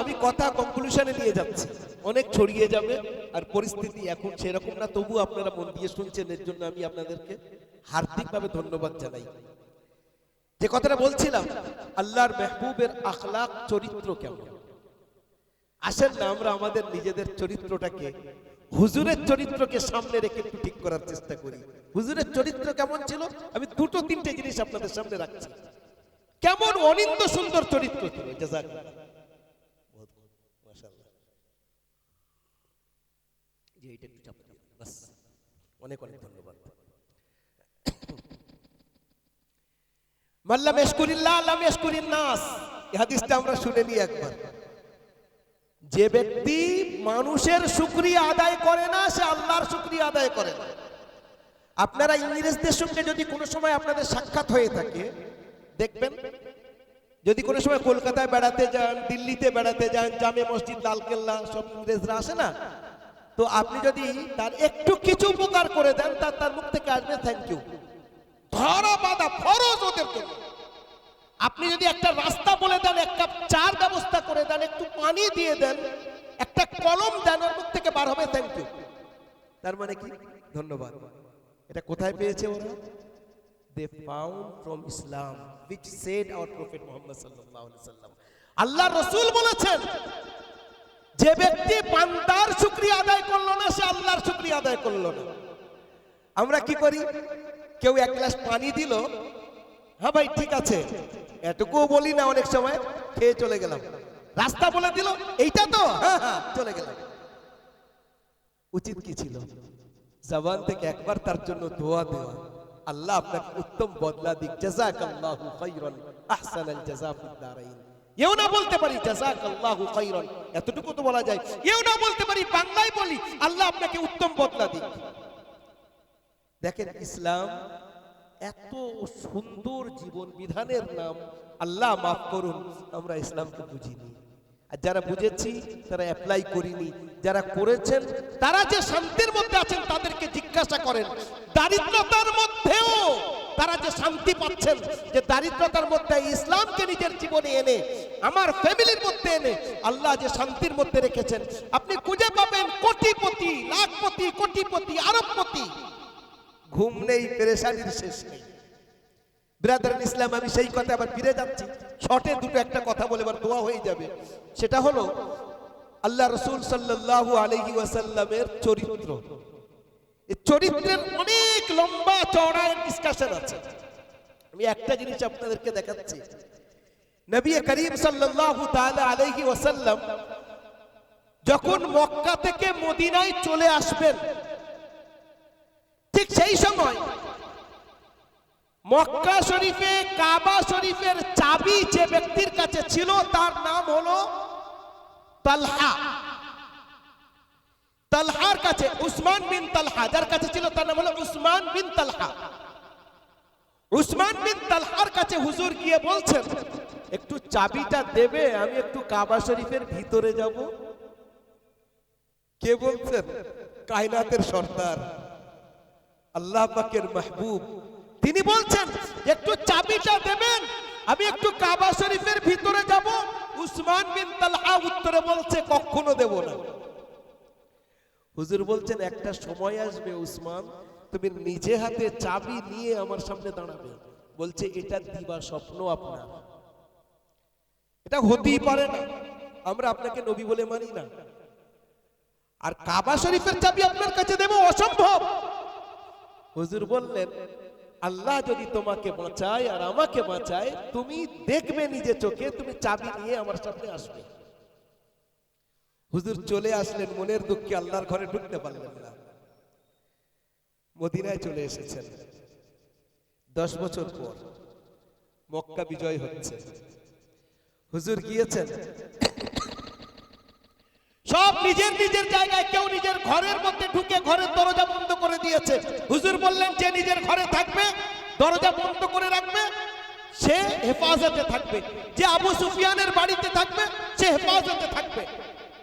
আমি কথা কনক্লুশনে নিয়ে যাচ্ছি, অনেক ছড়িয়ে যাবে আর পরিস্থিতি এখন সেরকম না, তবু আপনারা মন দিয়ে শুনছেন, এর জন্য আমি আপনাদেরকে হার্দিকভাবে ধন্যবাদ জানাই। যে কথাটা বলছিলাম, আল্লাহর মেহবুবের আখলাক চরিত্র কেমন, আসেন না আমরা আমাদের নিজেদের চরিত্রটাকে হুজুরের চরিত্রকে সামনে রেখে একটু ঠিক করার চেষ্টা করি। হুজুরের চরিত্র কেমন ছিল, আমি দুটো তিনটে জিনিস আপনাদের সামনে রাখছি। কেমন অনিন্দ সুন্দর চরিত্র ছিল। জাযাকাল্লাহ, মাশাআল্লাহ, যে এটা একটু চাপ দিন বাস, অনেক অনেক ধন্যবাদ। মাল্লাম ইয়াশকুরিল্লাহ লাম ইয়াশকুরিন নাস, এই হাদিসটা আমরা শুনে নিই একবার। যে ব্যক্তি মানুষের শুকরিয়া আদায় করে না, সে আল্লাহর শুকরিয়া আদায় করে না। আপনারা ইংরেজদের সঙ্গে যদি কোনো সময় আপনাদের সাক্ষাৎ হয়ে থাকে, দেখবেন যদি কোনো সময় কলকাতায় বেড়াতে যান, দিল্লিতে বেড়াতে যান, জামে মসজিদ, লালকেল্লা, সব ইংরেজরা আসে না, তো আপনি যদি তার একটু কিছু উপকার করে দেন, তার মুখ থেকে আসবে থ্যাংক ইউ। ধরা বাঁধা ফরজ ওদের জন্য। আপনি যদি একটা রাস্তা বলে দেন, এক কাপ চার ব্যবস্থা করে দেন, একটু পানি দিয়ে দেন, একটা কলম দেন, ওর মুখ থেকে বার হবে থ্যাংক ইউ। তার মানে কি? ধন্যবাদ। এটা কোথায় পেয়েছে ওরা? They found from Islam, which said our Prophet Muhammad sallallahu alaihi wasallam. আল্লাহ রাসূল বলেছেন, যে ব্যক্তি বান্দার শুকরিয়া আদায় করলো না, সে আল্লাহর শুকরিয়া আদায় করলো না। আমরা কি করি? কেউ এক গ্লাস পানি দিল, হ্যাঁ ভাই ঠিক আছে, এটুকুও বলি না, অনেক সময় খেয়ে চলে গেলাম। রাস্তা বলে দিল, এইটা তো, হ্যাঁ হ্যাঁ, চলে গেলাম। উচিত কি ছিল? জবান থেকে একবার তার জন্য দোয়া দেওয়া, আল্লাহ আপনাকে উত্তম বদলা দিক, জাযাকাল্লাহু খাইরান আহসানাল জাযা ফিদ দারাইন। এও না বলতে পারি জাযাকাল্লাহু খাইরান, এতটুকু তো বলা যায়। এও না বলতে পারি, বাংলায় বলি আল্লাহ আপনাকে উত্তম বদলা দিক। দেখেন, ইসলাম এত সুন্দর জীবন বিধানের নাম। আল্লাহ মাফ করুন, আমরা ইসলামকে বুঝিনি, আর যারা বুঝেছি তারা অ্যাপ্লাই করিনি। যারা করেছেন তারা যে শান্তির মধ্যে আছেন, তাদেরকে জিজ্ঞাসা করেন, দারিদ্রতার মধ্যেও তারা যে শান্তি পাচ্ছেন, যে দারিদ্রতার মধ্যে ইসলামকে নিজের জীবনে এনে, আমার ফ্যামিলির মধ্যে এনে আল্লাহ যে শান্তির মধ্যে রেখেছেন, আপনি খুঁজে পাবেন কোটিপতি, লাখপতি, কোটিপতি, আরবপতি, ঘুম নেই, পেরেশানির শেষ নেই। ব্রাদার ইসলাম, আমি সেই কথা আবার ফিরে যাচ্ছি, শর্টে দুটো একটা কথা বলে এবার দোয়া হয়ে যাবে। সেটা হলো আল্লাহ রাসূল সাল্লাল্লাহু আলাইহি ওয়াসাল্লামের চরিত্র। এই চরিত্রের অনেক লম্বা চওড়া ডিসকাশন আছে। আমি একটা জিনিস আপনাদেরকে দেখাচ্ছি। নবী করিম সাল্লাল্লাহু তাআলা আলাইহি ওয়াসাল্লাম যখন মক্কা থেকে মদিনায় চলে আসবেন, ঠিক সেই সময় মক্কা শরীফে, কাবা শরীফের চাবি যে ব্যক্তির কাছে ছিল, তার নাম হলো তালহা। তালহার কাছে, উসমান বিন তালহা যার কাছে ছিল, তার নাম হলো উসমান বিন তালহা। উসমান বিন তালহার কাছে হুজুর গিয়ে বলছেন, একটু চাবিটা দেবে, আমি একটু কাবা শরীফের ভিতরে যাব। কে বলছেন? কায়নাতের সর্দার, আল্লাহ পাকের মাহবুব, তিনি বলছেন একটু চাবিটা দেবেন, আমি একটু কাবা শরীফের ভিতরে যাব। উসমান বিন তালহা উত্তরে বলছে, কখনো দেব না। হুজুর বলছেন, একটা সময় আসবে উসমান, তুমি নিজে হাতে চাবি নিয়ে আমার সামনে দাঁড়াবে। বলছে, এটা দিবা স্বপ্ন আপনার, এটা হতেই পারে না, আমরা আপনাকে নবী বলে মানি না, আর কাবা শরীফের চাবি আপনার কাছে দেব, অসম্ভব। হুজুর বললেন, আল্লাহ যদি তোমাকে বাঁচায় আর আমাকে বাঁচায়, তুমি দেখবে নিজে চোখে, তুমি চাবি নিয়ে আমার সামনে আসবে। হুজুর চলে আসলেন, মনের দুঃখে আল্লাহর ঘরে ঢুকতে পারলেন না, মদিনায় চলে এসেছেন। 10 বছর পর মক্কা বিজয় হচ্ছে, হুজুর গিয়েছেন, সব নিজের নিজের জায়গায়, কেউ নিজের ঘরের মধ্যে ঢুকে ঘরের দরজা বন্ধ করে দিয়েছে। হুজুর বললেন, যে নিজের ঘরে থাকবে, দরজা বন্ধ করে রাখবে, সে হেফাজতে থাকবে। যে আবু সুফিয়ানের বাড়িতে থাকবে, সে হেফাজতে থাকবে।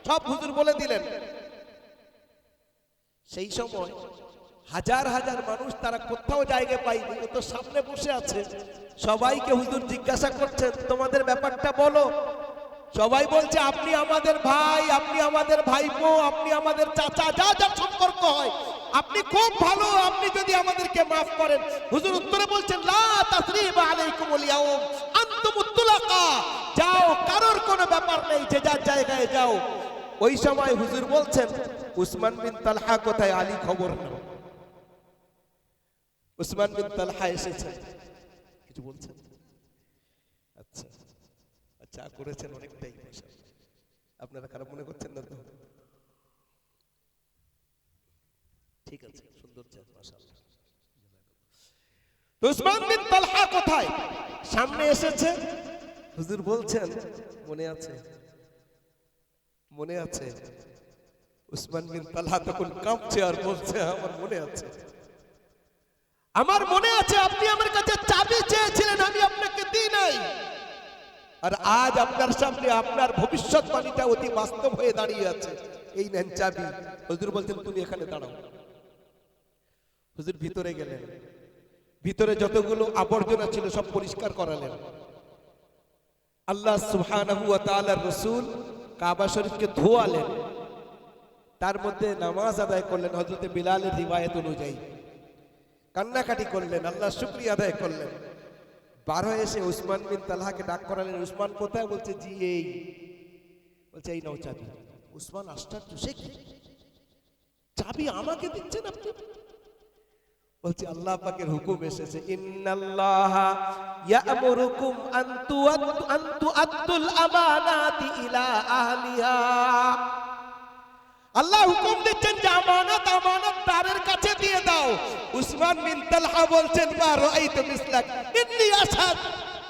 সব হুজুর বলে দিলেন। সেই সময় হাজার হাজার মানুষ, তারা কোথাও জায়গা পায়নি, ও তো সামনে বসে আছে। সবাইকে হুজুর জিজ্ঞাসা করছেন, তোমাদের ব্যাপারটা বলো, সবাই বলছে আপনি আমাদের ভাই, আপনি আমাদের ভাইপো, আপনি আমাদের চাচা, যা যা সম্পর্ক হয় আপনি খুব ভালো, আপনি যদি আমাদেরকে মাফ করেন। হুজুর উত্তরে বলছেন লা তাসরিবা আলাইকুমুল ইয়াউম আনতুমুত তুলাকা, যাও, কারোর কোনো ব্যাপার নেই, যে যার জায়গায় যাও। ওই সময় হুজুর বলছেন উসমান বিন তালহা কোথায়, আলী খবর নাও। উসমান বিন তালহা এসেছেন, কিছু বলছেন? আচ্ছা আচ্ছা, করেছেন অনেকটাই, আপনারা খারাপ মনে করছেন না তো? ঠিক আছে, সুন্দর চাঁদ, মাশাআল্লাহ। তো উসমান বিন তালহা কোথায়, সামনে এসেছে। হুজুর বলছেন মনে আছে, মনে আছে? উসমান বিন তালহা তখন কাঁপছে আর বলছে আমার মনে আছে, আমার মনে আছে, আপনি আমার কাছে চাবি চেয়েছিলেন, আমি আপনাকে দিই নাই। আর আজ আপনার সামনে আপনার ভবিষ্যৎবাণীটা অতি বাস্তব হয়ে দাঁড়িয়ে আছে, এই নেন চাবি। হুজুর বলছেন তুমি এখানে দাঁড়াও। হুজুর ভিতরে গেলেন, ভিতরে যতগুলো আবর্জনা ছিল সব পরিষ্কার করালেন। আল্লাহ সুবহানাহু ওয়া তাআলার রাসূল কাবা শরীফকে ধোয়ালেন, তার মধ্যে নামাজ আদায় করলেন হযরত বিলালের রিওয়ায়াত অনুযায়ী, কান্নাকাটি করলেন, আল্লাহর শুকরিয়া আদায় করলেন। বার হয়ে এসে উসমান বিন তালহাকে ডাক করালেন, উসমান কোথায়? বলছে জি এই। বলছে এই নাও চাবি। উসমান আশ্চর্য, সে কি চাবি আমাকে দিচ্ছেন আপনি? বলছে আল্লাহ পাকের হুকুম এসেছে, ইন্নাল্লাহা ইয়া'মুরুকুম আন তুআদ্দুল আমানাতি ইলা আহলিহা। আল্লাহ হুকুম দিচ্ছেন যে আমানত আমানতদারের কাছে দিয়ে দাও। উসমান বিন তালহা বলছেন মা রাআইতু মিসলাক ইন্নী আশহাদ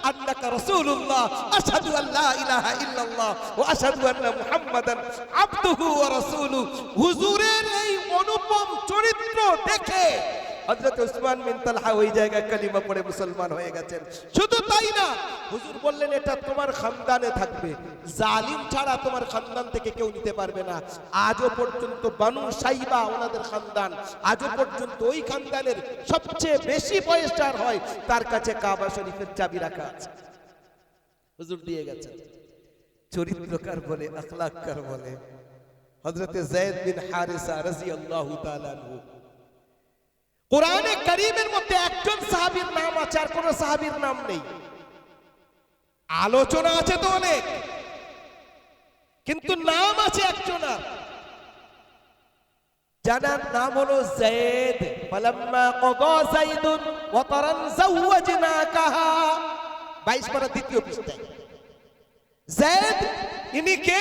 আন্নাকা রাসূলুল্লাহ আশহাদু আল্লা ইলাহা ইল্লাল্লাহ ওয়া আশহাদু আন্না মুহাম্মাদান আবদুহু ওয়া রাসূলুহু। হুজুরের এই অনুপম চরিত্র দেখে হযরত উসমান বিন তালহা ওই জায়গায় কালিমা পড়ে মুসলমান হয়ে গেছেন। শুধু তাই না, হুজুর বললেন এটা তোমার খানদানে থাকবে, জালিম ছাড়া তোমার খানদান থেকে কেউ নিতে পারবে না। আজও পর্যন্ত বানু সাইবা ওনাদের খানদান, আজও পর্যন্ত ওই খানদানের সবচেয়ে বেশি বয়সদার হয়, তার কাছে কাবা শরীফের চাবি রাখা আছে, হুজুর দিয়ে গেছেন। চরিত্রকার বলে, আখলাককার বলে হযরত যায়েদ বিন হারিসা রাদিয়াল্লাহু তাআলা আনহু। কোরআনে কারীমের মধ্যে একজন সাহাবীর নাম আছে, আর কোন সাহাবীর নাম নেই। আলোচনা আছে তো অনেক, কিন্তু নাম আছে একজনের, যার নাম হলো যায়েদ। ফালাম্মা ক্বাদা যায়েদুন ওয়াতারান যাওয়াজনাকাহা, 22 পারা দ্বিতীয় পৃষ্ঠায়। যায়েদ ইনি কে?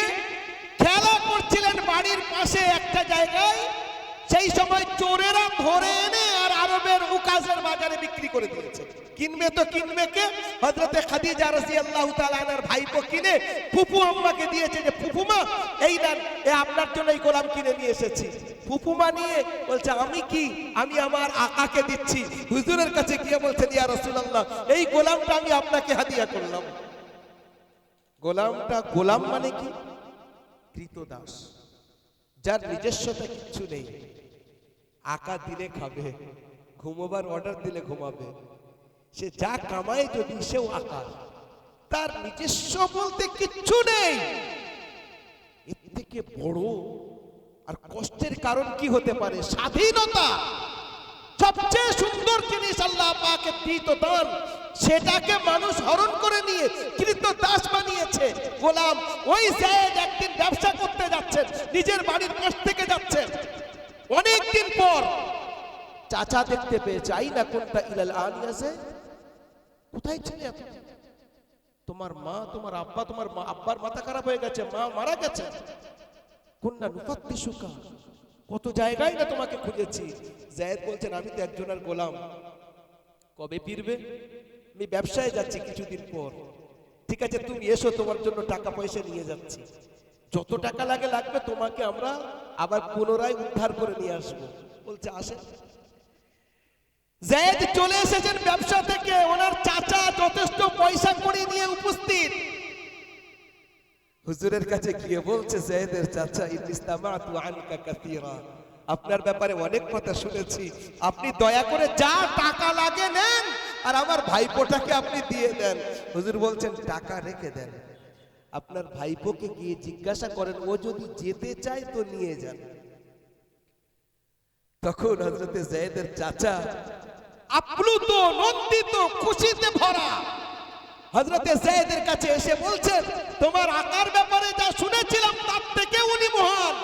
খেলা করছিলেন বাড়ির পাশে একটা জায়গায়, সেই সময় চোরেরা ধরে এনে আর আরবের উকাজের বাজারে বিক্রি করে দিয়েছে। কিনবে তো কিনবে কে? হযরতে খাদিজা রাদিয়াল্লাহু তাআলা আনহার ভাইপো কিনে ফুফু আম্মাকে দিয়েছে যে ফুফুমা এই নেন, এ আপনার জন্য এই গোলাম কিনে নিয়ে এসেছি। ফুফুমা নিয়ে বলছে আমি কি, আমি আমার আকাকে দিচ্ছি। হুজুরের কাছে গিয়ে বলছেন ইয়া রাসূলুল্লাহ, এই গোলামটা আমি আপনাকে হাদিয়া করলাম। গোলামটা, গোলাম মানে কি? কৃতদাস, যার নিজস্বতা কিচ্ছু নেই। আকা দিলে খাবে, ঘুমোবার অর্ডার দিলে ঘুমাবে, সে যা কামায় যদি সেও আকা, তার নিজস্ব বলতে কিচ্ছু নেই। এর থেকে বড় আর কষ্টের কারণ কি হতে পারে? স্বাধীনতা। সবচেয়ে সুন্দর জিনিস আল্লাহ পাকের কৃত দান, সেটাকে মানুষ হরণ করে নিয়ে কৃতদাস বানিয়েছে, গোলাম। ওই যায়েদ একদিন ব্যবসা করতে যাচ্ছেন, নিজের বাড়ির পাশ থেকে যাচ্ছেন, অনেকদিন পর চাচা দেখতে পেয়েছে। আইনা কুনতা ইলাল আনিয়াসে, কোথায় ছিলে আপনি? তোমার মা, তোমার আব্বা, তোমার আব্বার মাথা খারাপ হয়ে গেছে, মা মারা গেছে। কুননা নুফাত্তিশুকা, কত জায়গায় না তোমাকে খুঁজেছি। যায়েদ বলছেন আমি তো একজনের গোলাম, কবে ফিরবে? আমি ব্যবসায় যাচ্ছি কিছুদিন পর। ঠিক আছে তুমি এসো, তোমার জন্য টাকা পয়সা নিয়ে যাচ্ছি, যত টাকা লাগে লাগবে, তোমাকে আমরা আবার পুনরায় উদ্ধার করে নিয়ে আসবো। বলছে আসে। যায়েদ চলে এসেছেন ব্যবসা থেকে, ওনার চাচা যথেষ্ট পয়সা করে নিয়ে উপস্থিত। হুজুরের কাছে গিয়ে বলছে যায়েদের চাচা, ইস্তামাতু আনকা কাসীরা, আপনার ব্যাপারে অনেক কথা শুনেছি, আপনি দয়া করে যা টাকা লাগে নেন আর আমার ভাইপোটাকে আপনি দিয়ে দেন। হুজুর বলছেন টাকা রেখে দেন, আপনার ভাইপোকে গিয়ে জিজ্ঞাসা করেন, ও যদি যেতে চায় তো নিয়ে যান। তখন হযরতে যায়েদের চাচা আপ্লুত, নন্দিত, খুশিতে ভরা হযরতে যায়েদের কাছে এসে বলছেন, তোমার আকার ব্যাপারে যা শুনেছিলাম তার থেকে উনি মহান।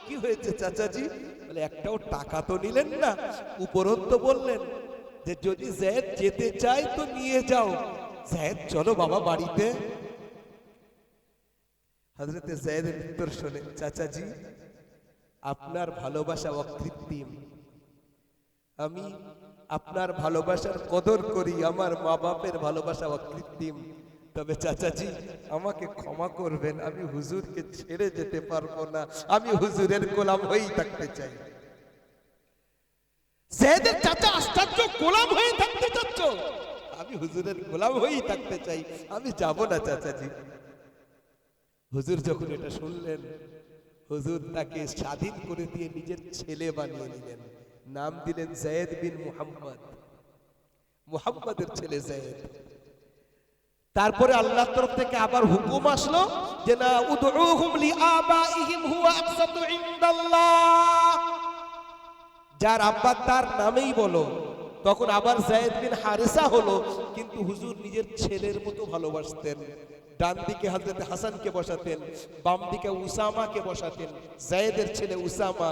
কি হয়েছে চাচাজি? বলে একটাও টাকা তো নিলেন না, উপরন্তু বললেন যে যদি যায়েদ যেতে চায় তো নিয়ে যাও। যায়েদ চলো বাবা বাড়িতে। হযরতে যায়েদের উত্তর শুনে, চাচাজি আপনার ভালোবাসা অকৃত্রিম, আমি আপনার ভালোবাসার কদর করি, আমার মা বাপের ভালোবাসা অকৃত্রিম। তবে চাচাজি আমাকে ক্ষমা করবেন, আমি হুজুরকে ছেড়ে যেতে পারবো না, আমি হুজুরের গোলাম হয়েই থাকতে চাই। যায়েদের চাচা আশ্চর্য, গোলাম হয়ে থাকতে চাচ্ছ? আমি হুজুরের গোলাম হয়েই থাকতে চাই, আমি যাব না চাচাজি। হুজুর যখন এটা শুনলেন, হুজুর তাকে স্বাধীন করে দিয়ে নিজের ছেলে বানিয়ে নিলেন, নাম দিলেন যায়েদ বিন মুহাম্মদ, মুহাম্মাদের ছেলে যায়েদ। তারপরে আল্লাহর তরফ থেকে আবার হুকুম আসলো যে না, উদউহুম লিআবাইহিম হুয়া আকসাতু ইনদাল্লাহ, যার আব্বা তার নামেই বলো। তখন আবার যায়েদ বিন হারেসা হলো, কিন্তু হুজুর নিজের ছেলের মতো ভালোবাসতেন। ডান দিকে হযরত হাসানকে বসাতেন, বাম দিকে উসামাকে বসাতেন, যায়েদের ছেলে উসামা,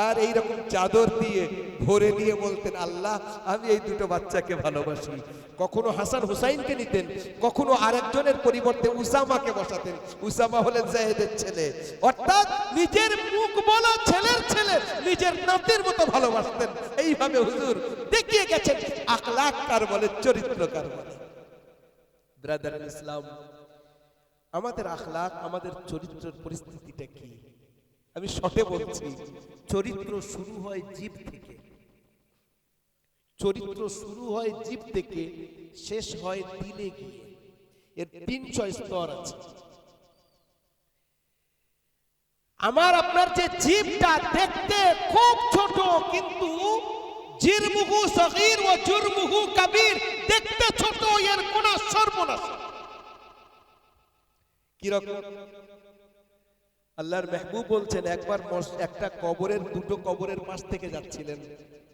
আর এইরকম চাদর দিয়ে ভরে নিয়ে বলতেন, আল্লাহ আমি এই দুটো বাচ্চাকে ভালোবাসি। কখনো হাসান হুসাইনকে নিতেন, কখনো আরেকজনের পরিবর্তে উসামাকে বসাতেন। উসামা হলেন যায়েদের ছেলে, অর্থাৎ নিজের মুখ বলা ছেলের ছেলে নিজের নাতির মতো ভালোবাসতেন। এইভাবে হুজুর দেখিয়ে গেছেন আখলাক কার বলে, চরিত্র কার বলে। ব্রাদার ইসলাম, আমাদের আখলাক, আমাদের চরিত্রের পরিস্থিতিটা কি? আমি শর্টে বলছি, চরিত্র শুরু হয় জীব থেকে। চরিত্র শুরু হয় জীব থেকে, শেষ হয় দিলে গিয়ে। এর 300 স্তর আছে। আমার আপনার যে জীবটা দেখতে খুব ছোট, কিন্তু জিরমুহু সগীর ওয়া জুরমুহু কাবীর, দেখতে ছোট, এর গুনাহ সর্বনাশ। কিরকম? আল্লাহর মেহবুব বলছেন, একবার একটা কবরের, দুটো কবরের পাশ থেকে যাচ্ছিলেন,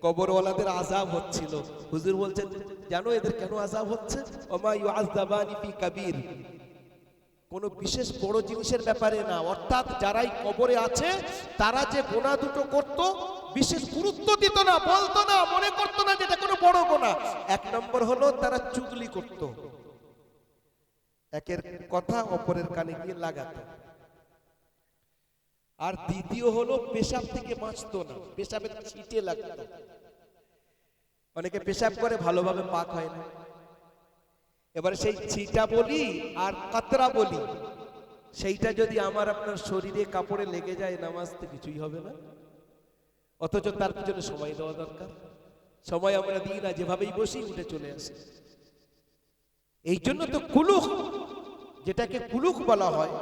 কবরওয়ালাদের আযাব হচ্ছিল। হুজুর বলছেন, জানো এদের কেন আযাব হচ্ছে? ওমা ইউআযাবানি ফি কাবীর, কোনো বিশেষ বড় জিনিসের ব্যাপারে না। অর্থাৎ যারাই কবরে আছে তারা যে গুনাহ দুটো করত, বিশেষ গুরুত্ব দিত না, বলতো না, মনে করতো না যেটা কোনো বড় গুনাহ। এক নম্বর হলো তারা চুগলি করত, একের কথা অপরের কানে গিয়ে লাগাতো। আর দ্বিতীয় হলো পেশাব থেকে বাঁচতো না, পেশাবের ছিটে লাগতো। অনেকে পেশাব করে ভালোভাবে পাক হয় না। এবারে সেই ছিটা বলি আর কাতরা বলি, সেইটা যদি আমার আপনার শরীরে কাপড়ে লেগে যায়, নামাজ তো কিছুই হবে না। অথচ তার পিছনে সময় দেওয়া দরকার। সময় আমরা দিই না, যেভাবেই বসি উঠে চলে আসে। এই জন্য তো কুলুক, যেটাকে কুলুক বলা হয়,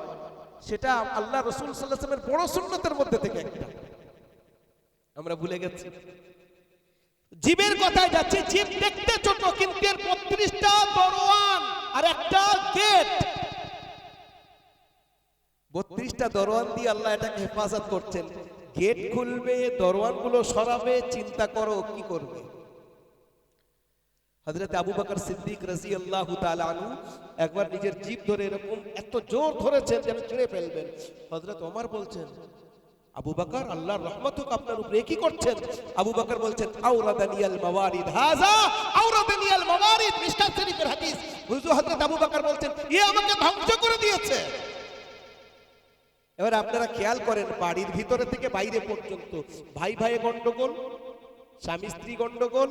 সেটা আল্লাহ রাসূল সাল্লাল্লাহু আলাইহি ওয়াসাল্লামের বড় সুন্নতের মধ্যে থেকে একটা, আমরা ভুলে গেছি। জীবের কথায় যাচ্ছে, জীব দেখতে ছোট, কিন্তু এর 32টা দরওয়ান আর একটা গেট। 32টা দরওয়ান দিয়ে আল্লাহ এটাকে হেফাজত করছেন। গেট খুলবে, দরওয়ানগুলো সরাবে, চিন্তা করো কি করবে। হযরত আবু বকর সিদ্দিক রাদিয়াল্লাহু তাআলা আনহু একবার নিজের জিভ ধরে এরকম এত জোর ধরেছেন যেন ছিঁড়ে ফেলবেন। হযরত ওমর বলছেন, আবু বকর আল্লাহর রহমত হোক আপনার উপরে, কি করছেন? আবু বকর বলছেন, আওরাদানিয়াল মাওয়ারিদ, হাযা আওরাদানিয়াল মাওয়ারিদ, মিশকাত শরীফের হাদিস। হুজুর হযরত আবু বকর বলছেন, এ আমাকে ধ্বংস করে দিয়েছে। এবার আপনারা খেয়াল করেন, বাড়ির ভিতরে থেকে বাইরে পর্যন্ত ভাই ভাইয়ে গন্ডগোল, স্বামী স্ত্রী গন্ডগোল,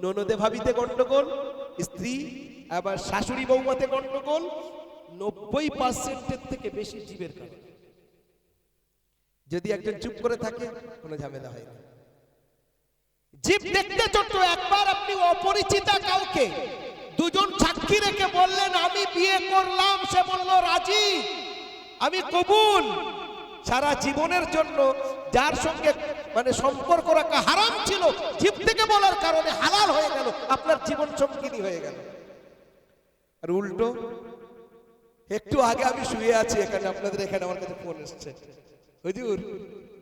ননদে ভাবিতে গন্ডগোল, স্ত্রী আবার শাশুড়ি বৌমাতে গন্ডগোল, 90% থেকে বেশি জীবের কারণে। যদি একজন চুপ করে থাকে কোনো ঝামেলা হয় না। জীব দেখতে ছোট। একবার আপনি অপরিচিতা কাউকে দুজন সাক্ষী রেখে বললেন আমি বিয়ে করলাম, সে বলল রাজি, আমি কবুল। সারা জীবনের জন্য যার সঙ্গে মানে সম্পর্ক রাখা হারাম ছিল, জিভ থেকে বলার কারণে হালাল হয়ে গেল, আপনার জীবন সঙ্গিনী হয়ে গেল। আর উল্টো একটু আগে আমি শুয়ে আছি এখানে, আপনাদের এখানে আমার কাছে ফোন এসছে, হুজুর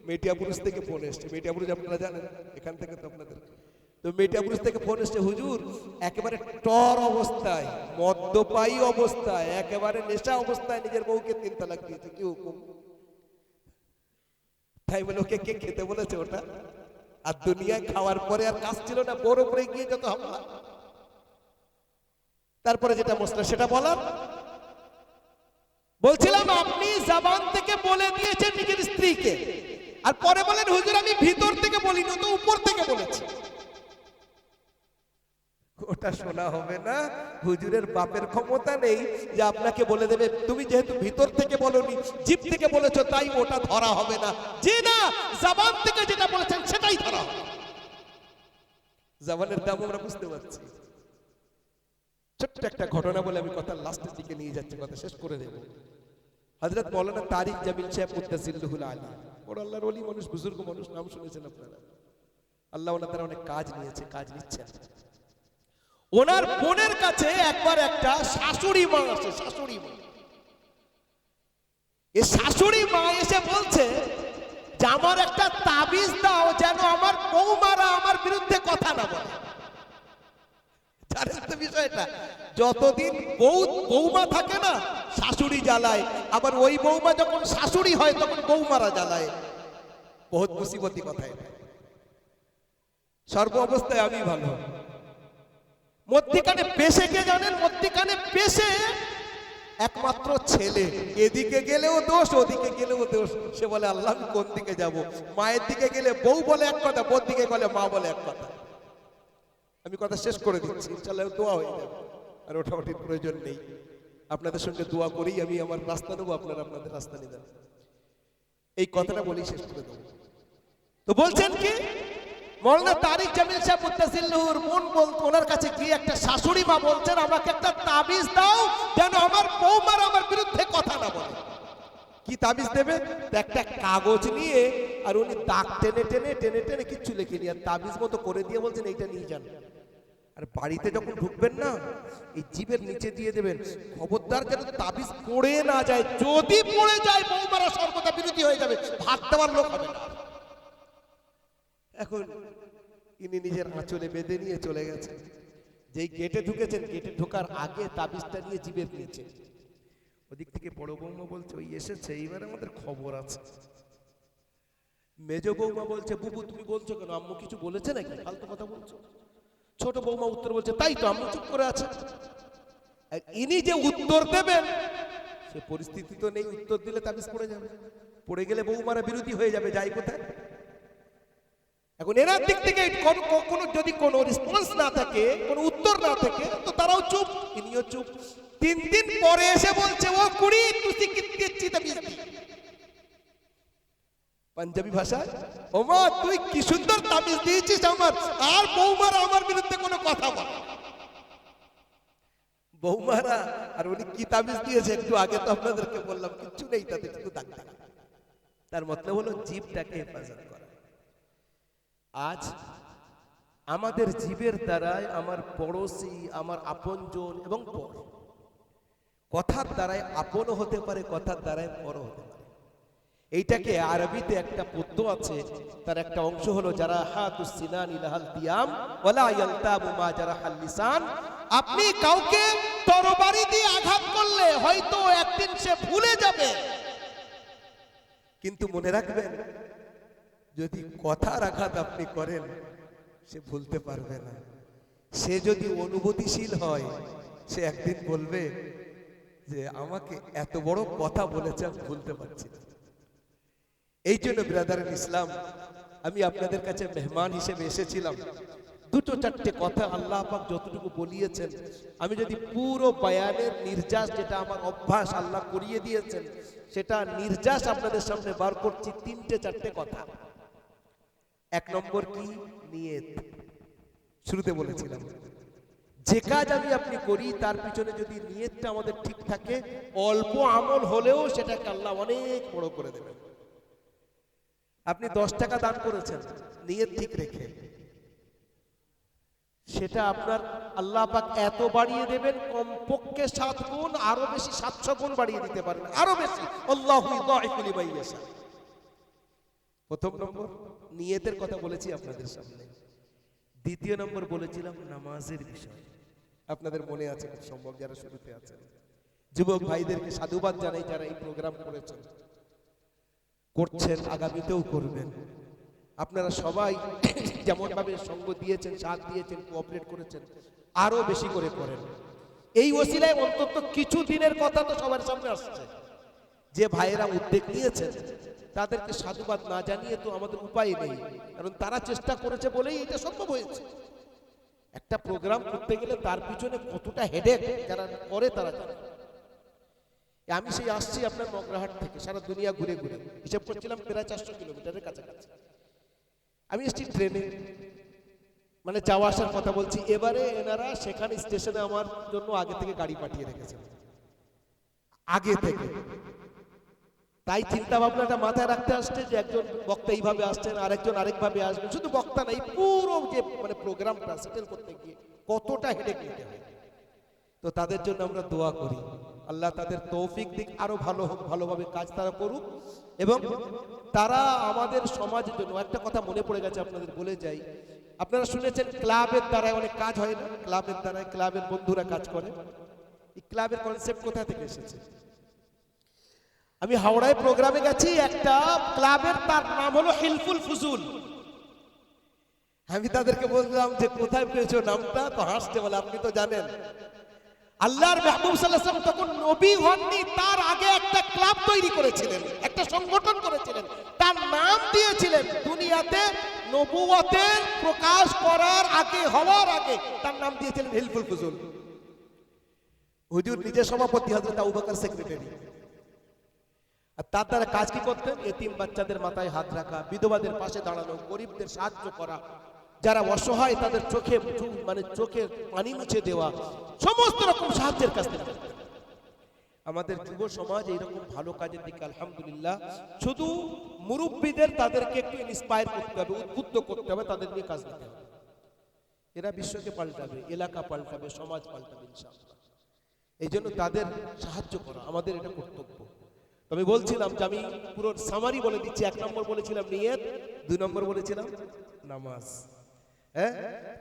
মেটিয়াপুরুষ থেকে ফোন এসছে। মেটিয়াপুরুষ আপনারা জানেন, এখান থেকে তো আপনাদের, তো মেটিয়াপুরুষ থেকে ফোন এসছে, হুজুর একেবারে টর অবস্থায়, মদ্যপায়ী অবস্থায়, একেবারে নেশা অবস্থায় নিজের বউকে 3 তালাক দিয়েছে, কি হুকুম? তাই বলে ওকে কে খেতে বলেছে ওটা? আর দুনিয়ায় খাওয়ার পরে আর কাজ ছিল না, বড় পরে গিয়ে যত হামলা। তারপরে যেটা মশলা সেটা বলার বলছিলাম, আপনি জবান থেকে বলে দিয়েছেন নিজের স্ত্রীকে, আর পরে বলেন হুজুর আমি ভিতর থেকে বলিনি, তো উপর থেকে বলেছি। ওটা শোনা হবে না। হুজুরের বাপের ক্ষমতা নেই যে আপনাকে বলে দেবে তুমি যেহেতু ভিতর থেকে বলনি, জিভ থেকে বলেছো, তাই ওটা ধরা হবে না। যে না, জবান থেকে যেটা বলেছেন সেটাই ধরা হবে। জবানের দাম আমরা বুঝতে পারছি। ছোট্ট একটা ঘটনা বলে আমি কথা লাস্টের দিকে নিয়ে যাচ্ছি, কথা শেষ করে দেব। হযরত মাওলানা তারিক জামিল সাহেব মুত্তাসিল্লুহুল আলী, বড় আল্লাহর ওলি মানুষ, বুজুর্গ মানুষ, নাম শুনেছেন আপনারা। আল্লাহ ওনার দ্বারা অনেক কাজ নিয়েছে, কাজ নিচ্ছেন। ওনার বোনের কাছে একবার একটা শাশুড়ি মা আসে, শাশুড়ি মা। এই শাশুড়ি মা এসে বলছে যে আমার একটা তাবিজ দাও, যেন আমার বৌমারা আমার বিরুদ্ধে কথা না বলে। জানেন তো বিষয়টা, যতদিন বৌমা থাকে না, শাশুড়ি জ্বালায়, আবার ওই বৌমা যখন শাশুড়ি হয় তখন বৌমারা জ্বালায়। বহুত মুসিবতি কথা এটা। সর্ব অবস্থায় আমি ভালো। মধ্যিখানে পেশে কে জানেন? মধ্যিখানে পেশে একমাত্র ছেলে, এদিকে গেলেও দোষ, ওদিকে গেলেও দোষ। সে বলে আল্লাহ আমি কোন দিকে যাব? মায়ের দিকে গেলে বউ বলে এক কথা, বোর দিকে গেলে মা বলে এক কথা। আমি কথা শেষ করে দিচ্ছি, ইনশাআল্লাহ দোয়া হয়ে যাবে, আর ওঠাওঠির প্রয়োজন নেই। আপনাদের সঙ্গে দোয়া করেই আমি আমার রাস্তা নেবো, আপনারা আপনাদের রাস্তা নেবেন। এই কথাটা বলেই শেষ করে দেবো। তো বলছেন কি, মাওলানা তারিক জামিল সাহেব মুত্তাসিল্লুহুর বোন ওনার কাছে গিয়ে একটা শাশুড়ি মা বলছেন আমাকে একটা তাবিজ দাও, যেন আমার বৌমার আমার বিরুদ্ধে কথা না বলে। কি তাবিজ দেবে? একটা কাগজ নিয়ে, আর উনি দাগ টেনে টেনে টেনে টেনে কিচ্ছু লিখে নিয়ে তাবিজ মতো করে দিয়ে বলছেন এইটা নিয়ে যান, আর বাড়িতে যখন ঢুকবেন না, এই জিভের নিচে দিয়ে দেবেন, খবরদার যেন তাবিজ পড়ে না যায়। যদি পড়ে যায় বৌমারা সর্বদা বিরোধী হয়ে যাবে, ভাত দেওয়ার লোক হবে না। এখন ইনি নিজের আঁচলে বেঁধে নিয়ে চলে গেছেন। যেই গেটে ঢুকেছেন, গেটে ঢোকার আগে তাবিজটা নিয়ে জিভের নিচে, ওদিক থেকে বড় বৌমা বলছে ওই এসেছে, এইবার আমাদের খবর আছে। মেজ বৌমা বলছে বুবু তুমি বলছো কেন, আম্মু কিছু বলেছে নাকি, ফালতু কথা বলছো? ছোট বৌমা উত্তর বলছে তাই তো, আম্মু চুপ করে আছে। ইনি যে উত্তর দেবেন সে পরিস্থিতি তো নেই, উত্তর দিলে তাবিজ পড়ে যাবে, পড়ে গেলে বৌমারা বিরোধী হয়ে যাবে, যাই কোথায়। এখন এনার দিক থেকে কোনো যদি কোনো রেসপন্স না থাকে, কোনো উত্তর না থাকে, তো তারাও চুপ, ইনিও চুপ। 3 দিন পরে এসে বলছে ও কুড়ি তুই কিত্তি তাবিজ দি, পাঞ্জাবি ভাষায়, ও মা তুই কি সুন্দর তাবিজ দিয়েছিস আমার, আর বৌমারা আমার বিরুদ্ধে কোনো কথা বলে। বৌমারা, আর উনি কি তাবিজ দিয়েছে একটু আগে তো আপনাদেরকে বললাম, কিচ্ছু নেই তাতে, শুধু দাগ দাগ। তার মতলব হলো জিভটাকে হেফাজত করা। আজ আমাদের জীবের দ্বারাই আমার পড়োশি, আমার আপনজন এবং পর, কথার দ্বারাই আপনও হতে পারে, কথার দ্বারাই পরও হতে পারে। এইটাকে আরবিতে একটা পদ্য আছে, তার একটা অংশ হলো যারা হাতুস সিনান ইলাহালতিয়াম ওয়ালা ইয়ালতাবু মা জারাহাল লিসান। আপনি কাউকে তরবারি দিয়ে আঘাত করলে হয়তো একদিন সে ভুলে যাবে, কিন্তু মনে রাখবেন যদি কথার আঘাত আপনি করেন সে ভুলতে পারবে না। সে যদি অনুভূতিশীল হয় সে একদিন বলবে যে আমাকে এত বড় কথা বলেছে আমি ভুলতে পারছি না। এই জন্য ব্রাদার ইসলাম, আমি আপনাদের কাছে মেহমান হিসেবে এসেছিলাম। 2-4টে কথা আল্লাহ পাক যতটুকু বলিয়েছেন, আমি যদি পুরো বয়ানের নির্যাস, যেটা আমার অভ্যাস আল্লাহ করিয়ে দিয়েছেন, সেটা নির্যাস আপনাদের সামনে বার করছি। 3-4টে কথা। 1 নম্বর কি? নিয়ত। শুরুতে বলেছিলাম যে কাজ আমি আপনি করি তার পিছনে যদি নিয়তটা আমাদের ঠিক থাকে, অল্প আমল হলেও সেটাকে আল্লাহ অনেক বড় করে দেবেন। আপনি 10 টাকা দান করেছেন নিয়ত ঠিক রেখে, সেটা আপনার আল্লাহ পাক এত বাড়িয়ে দেবেন, কমপক্ষে 7 গুণ, আরো বেশি 700 গুণ বাড়িয়ে দিতে পারেন, আরো বেশি। আল্লাহু ইউদাইফু লিমান ইয়াশা। প্রথম নম্বর নিয়তের কথা বলেছি আপনাদের সামনে। দ্বিতীয় নম্বর বলেছিলাম নামাজের বিষয়। আপনাদের মনে আছে খুব সম্ভব, যারা শুরুতে আছেন। যুবক ভাইদেরকে সাধুবাদ জানাই যারা এই প্রোগ্রাম করেছেন, করছেন, আগামীতেও করবেন। আপনারা সবাই যেমন ভাবে সঙ্গ দিয়েছেন, সাথ দিয়েছেন, কোঅপারেট করেছেন, আরো বেশি করে করেন। এই ওসিলায় অন্তত কিছু দিনের কথা তো সবার সামনে আসছে। যে ভাইয়েরা উদ্যোগ নিয়েছেন তাদেরকে সাধুবাদ না জানিয়ে তো আমাদের উপায় নেই, কারণ তারা চেষ্টা করেছে বলেই এটা সম্ভব হয়েছে। একটা প্রোগ্রাম করতে গেলে তার পিছনে কতটা হেডেক যারা করে তারা জানে। আমি সেই আসছি আপনার মগরাহাট থেকে, সারা দুনিয়া ঘুরে ঘুরে হিসাব করছিলাম প্রায় 400 কিলোমিটারের কাছাকাছি। আমি এসছি ট্রেনে, মানে যাওয়া আসার কথা বলছি। এবারে এনারা সেখানে স্টেশনে আমার জন্য আগে থেকে গাড়ি পাঠিয়ে রেখেছেন, আগে থেকে। তাই চিন্তা ভাবনাটা মাথায় রাখতে আসছে যে একজন বক্তা এইভাবে আসছেন, আরেকজন আরেকভাবে আসবেন। শুধু বক্তা নাই, পুরো যে মানে প্রোগ্রামটা সেটেল করতে গিয়ে কতটা হেডেক নিতে হয়। তো তাদের জন্য আমরা দোয়া করি, আল্লাহ তাদের তৌফিক দিক, আরো ভালো হোক, ভালোভাবে কাজ তারা করুক। এবং তারা আমাদের সমাজের জন্য একটা কথা মনে পড়ে গেছে, আপনাদের বলে যাই। আপনারা শুনেছেন ক্লাবের দ্বারায় অনেক কাজ হয় না, ক্লাবের দ্বারায় ক্লাবের বন্ধুরা কাজ করে। এই ক্লাবের কনসেপ্ট কোথা থেকে এসেছে? আমি হাওড়ায় প্রোগ্রামে গেছি, একটা ক্লাবের, তার নাম হলো হিলফুল ফুজুল। আমি তাদেরকে বললাম যে কোথায় পেয়েছো নামটা? তো হাসতে বলে আপনি তো জানেন আল্লাহর মাহবুব সাল্লাল্লাহু আলাইহি ওয়াসাল্লাম তখন নবী হননি, তার আগে একটা ক্লাব তৈরি করেছিলেন, একটা সংগঠন করেছিলেন, তার নাম দিয়েছিলেন দুনিয়াতে নবুয়তের প্রকাশ করার আগে, হওয়ার আগে তার নাম দিয়েছিলেন হিলফুল ফুজুল। হুজুর নিজে সভাপতি, হযরত আবু বকর সেক্রেটারি। আর তার দ্বারা কাজ কি করতেন? এতিম বাচ্চাদের মাথায় হাত রাখা, বিধবাদের পাশে দাঁড়ানো, গরিবদের সাহায্য করা, যারা অসহায় তাদের চোখে মানে চোখের পানি মুছে দেওয়া, সমস্ত রকম সাহায্যের কাজ করতেন। আমাদের যুব সমাজ এইরকম ভালো কাজের দিকে আলহামদুলিল্লাহ, শুধু মুরব্বীদের তাদেরকে একটু ইন্সপায়ার করতে হবে, উদ্বুদ্ধ করতে হবে, তাদের নিয়ে কাজ দিতে হবে। এরা বিশ্বকে পাল্টাবে, এলাকা পাল্টাবে, সমাজ পাল্টাবে ইনশাআল্লাহ। এই জন্য তাদের সাহায্য করা আমাদের এটা কর্তব্য। আমি বলছিলাম যে আমি পুরো সামারি বলে দিচ্ছি। 1 নম্বর বলেছিলাম নিয়ত, 2 নম্বর বলেছিলাম নামাজ। হ্যাঁ,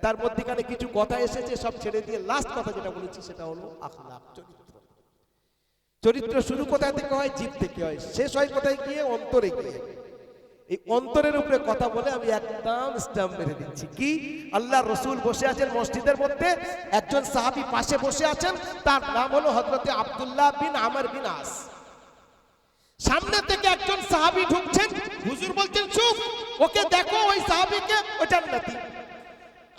তার মধ্যখানে কিছু কথা এসেছে, সব ছেড়ে দিয়ে লাস্ট কথা যেটা বলেছি সেটা হলো আখলাক, চরিত্র। চরিত্র শুরু কোথায় থেকে হয়? জিভ থেকে হয়, শেষ হয় কোথায় গিয়ে? অন্তরে গিয়ে। এই অন্তরের উপরে কথা বলে আমি একদম স্ট্যাম্প মেরে দিচ্ছি। কি? আল্লাহ রসুল বসে আছেন মসজিদের মধ্যে, একজন সাহাবী পাশে বসে আছেন, তার নাম হলো হযরতে আব্দুল্লাহ বিন আমর বিন আস। সামনে থেকে একজন সাহাবী ঢুকছেন, হুজুর বলছেন চুপ, ওকে দেখো, ওই সাহাবীকে, ও জান্নাতি।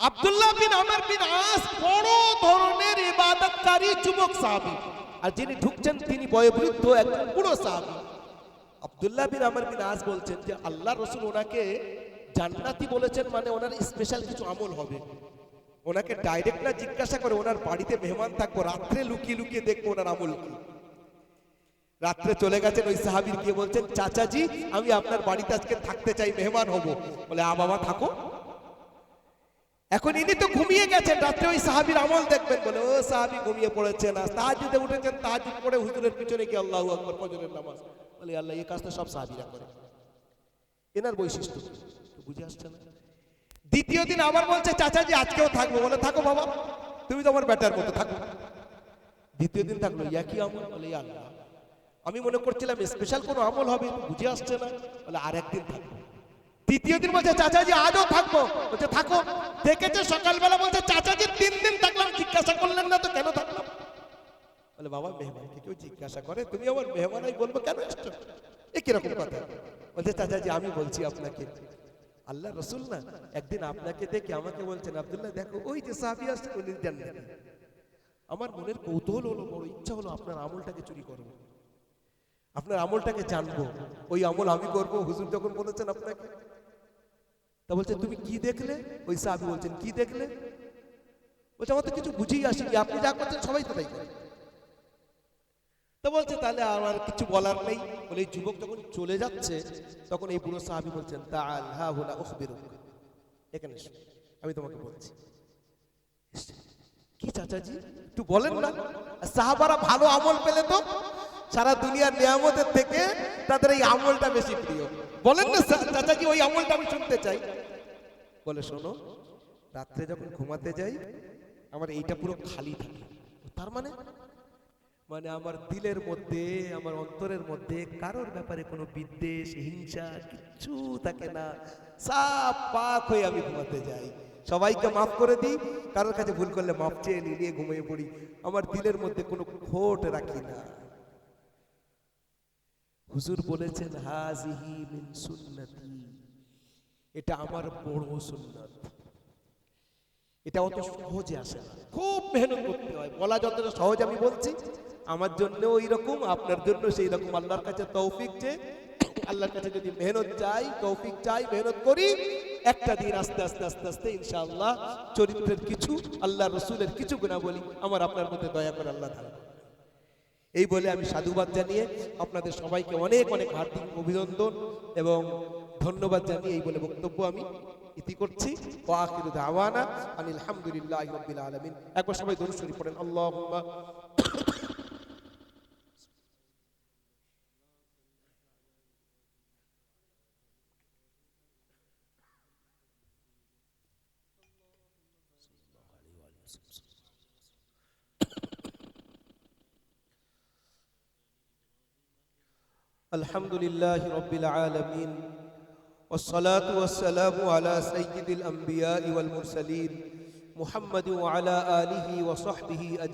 আব্দুল্লাহ বিন আমর বিন আস বড় ধরনের ইবাদতকারী যুবক সাহাবী, আর যিনি ঢুকছেন তিনি বয়োবৃদ্ধ একজন বুড়ো সাহাবী। আব্দুল্লাহ বিন আমর বিন আস বলছেন যে আল্লাহ রসুল ওনাকে জান্নাতি বলেছেন, মানে ওনার স্পেশাল কিছু আমল হবে। ওনাকে ডাইরেক্ট না জিজ্ঞাসা করে, ওনার বাড়িতে মেহমান থাকবো, রাত্রে লুকিয়ে লুকিয়ে দেখবো ওনার আমল কি। রাত্রে চলে গেছেন, ওই সাহাবীর গিয়ে বলছেন চাচাজি আমি আপনার বাড়িতে আজকে থাকতে চাই, মেহমান হব। বলে আ বাবা থাকো। এখন ইনি তো ঘুমিয়ে গেছেন, রাত্রে ওই সাহাবীর আমল দেখবেন। বলে ও সাহাবী ঘুমিয়ে পড়েছেন, আর তাহাজ্জুদে উঠেছেন, তাহাজ্জুদ পড়ে হুজুরের পিছনে গিয়ে আল্লাহু আকবার, ফজরের নামাজ। বলে আল্লাহ, এই কাজটা সব সাহাবীরা করে, এনার বৈশিষ্ট্য বুঝে আসছে না। দ্বিতীয় দিন আবার বলছে চাচাজি আজকেও থাকবো। বলে থাকো বাবা, তুমি তো আমার বেটার মতো, থাকো। দ্বিতীয় দিন থাকলো, একই আমল। বলে আল্লাহ, আমি মনে করছিলাম স্পেশাল কোনো আমল হবে, বুঝে আসছে না। বলে আর একদিন থাকবো। তৃতীয় দিন বলছে চাচাজি আজও থাকবো। বলছে থাকো। দেখেছে সকালবেলা, বলছে চাচাজি 3 দিন থাকলাম, জিজ্ঞাসা করলেন না তো কেন থাকলাম? বলে বাবা, মেহমানকে কেউ জিজ্ঞাসা করে? তুমি আমার মেহমানাই বলবো কেন এসছো? এ কিরকম কথা? বলছে চাচাজি আমি বলছি আপনাকে, আল্লাহ রসুল না একদিন আপনাকে দেখে আমাকে বলছেন আব্দুল্লাহ দেখো ওই যে সাহাবী আসছে, উনি জান্নাতি। আমার মনের কৌতূহল হলো, বড় ইচ্ছা হলো আপনার আমলটাকে চুরি করবো, আপনার আমলটাকে জানবো। ওই আমল আমি করবো হুজুর যখন বলেছেন আপনাকে। তা বলছে তুমি কি দেখলে? ওই সাহাবী বলছেন কি দেখলে? বলছে আমার তো কিছু বুঝেই আসেনি, আপনি যা করছেন সবাই তো তাই করে। তো বলছে তাহলে আমার কিছু বলার নেই। বলে এই যুবক যখন চলে যাচ্ছে, তখন এই বুড়ো সাহাবী বলছেন তাআল হা হুনা উখবিরুক, এখানে এসো, আমি তোমাকে বলছি। কি চাচাজি একটু বলেন না? সাহাবারা ভালো আমল পেলে তো সারা দুনিয়ার নিয়ামতের থেকে তাদের এই আমলটা বেশি প্রিয়। বলেন না চাচাজি, ওই আমলটা আমি শুনতে চাই। বলে শোনো, রাত্রে যখন ঘুমাতে যাই আমার এইটা পুরো খালি থাকে। তার মানে মানে আমার দিলের মধ্যে, আমার অন্তরের মধ্যে কারোর ব্যাপারে কোনো বিদ্বেষ, হিংসা কিচ্ছু থাকে না। সাফ পাক হয়ে আমি ঘুমাতে যাই, সবাইকে মাফ করে দিই, কারোর কাছে ভুল করলে মাফ চেয়ে নিয়ে ঘুমিয়ে পড়ি। আমার দিলের মধ্যে কোনো খোট রাখি না। হুজুর বলেছেন হাজিহি মিন সুন্নতি, এটা আমার বড় সুন্নাত। এটা অত সহজে আসে না, খুব মেহনত করতে হয়। বলা যতটা সহজ আমি বলছি, আমার জন্য ওই রকম, আপনার জন্য সেই রকম। আল্লাহর কাছে তৌফিক চেয়ে, আল্লাহর কাছে যদি মেহনত চাই, তৌফিক চাই, মেহনত করি, একটা দিন আস্তে আস্তে আস্তে আস্তে ইনশাআল্লাহ চরিত্রের কিছু, আল্লাহ রসুলের কিছু গুণাবলী আমার আপনার মধ্যে দয়া করে আল্লাহ তাআলা। এই বলে আমি সাধুবাদ জানিয়ে আপনাদের সবাইকে অনেক অনেক হার্দিক অভিনন্দন এবং ধন্যবাদ জানিয়ে এই বলে বক্তব্য আমি ইতি করছি। ওয়া আখিরু দাওয়ানা আনিল হামদুলিল্লাহি রাব্বিল আলামিন। একবার সবাই দরুদ শরীফ পড়েন। আল্লাহুম্মা আলহামদুলিল্লাহি রাব্বিল আলামিন والصلاة والسلام على سيد الأنبياء والمرسلين محمد وعلى آله وصحبه أجمعين।